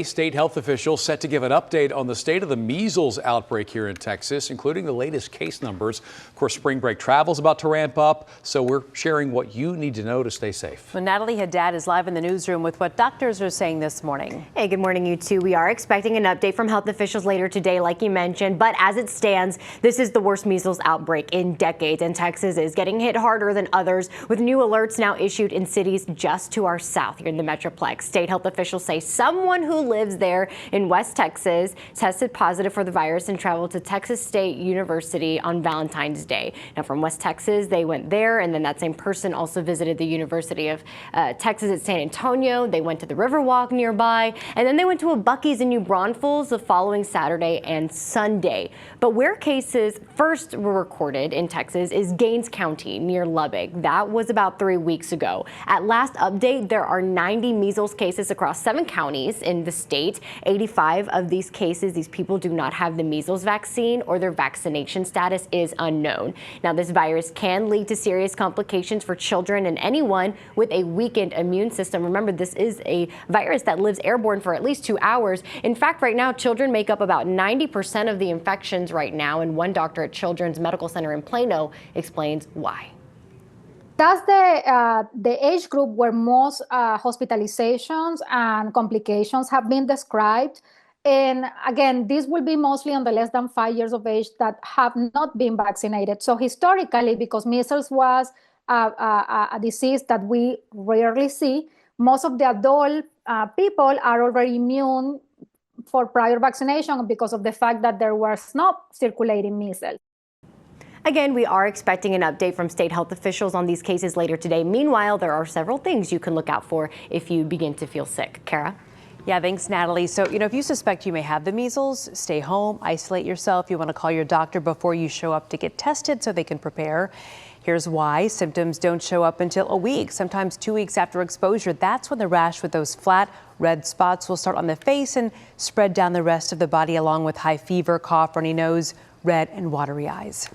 State health officials set to give an update on the state of the measles outbreak here in Texas, including the latest case numbers. Of course, spring break travel is about to ramp up, so we're sharing what you need to know to stay safe. Well, Natalie Haddad is live in the newsroom with what doctors are saying this morning. Hey, good morning, you two. We are expecting an update from health officials later today, like you mentioned, but as it stands, this is the worst measles outbreak in decades, and Texas is getting hit harder than others, with new alerts now issued in cities just to our south here in the Metroplex. State health officials say someone who lives there in West Texas tested positive for the virus and traveled to Texas State University on Valentine's Day. Now, from West Texas, they went there, and then that same person also visited the University of Texas at San Antonio. They went to the Riverwalk nearby, and then they went to a Buc-ee's in New Braunfels the following Saturday and Sunday. But where cases first were recorded in Texas is Gaines County near Lubbock. That was about 3 weeks ago. At last update, there are 90 measles cases across 7 counties in the state. 85 of these cases, these people do not have the measles vaccine, or their vaccination status is unknown. Now, this virus can lead to serious complications for children and anyone with a weakened immune system. Remember, this is a virus that lives airborne for at least 2 hours. In fact, right now, children make up about 90% of the infections right now, and one doctor at Children's Medical Center in Plano explains why. That's the age group where most hospitalizations and complications have been described. And again, this will be mostly on the less than 5 years of age that have not been vaccinated. So historically, because measles was a disease that we rarely see, most of the adult people are already immune for prior vaccination because of the fact that there was not circulating measles. Again, we are expecting an update from state health officials on these cases later today. Meanwhile, there are several things you can look out for if you begin to feel sick. Kara? Yeah, thanks, Natalie. So, if you suspect you may have the measles, stay home, isolate yourself. You want to call your doctor before you show up to get tested so they can prepare. Here's why. Symptoms don't show up until a week, sometimes 2 weeks after exposure. That's when the rash with those flat red spots will start on the face and spread down the rest of the body, along with high fever, cough, runny nose, red and watery eyes.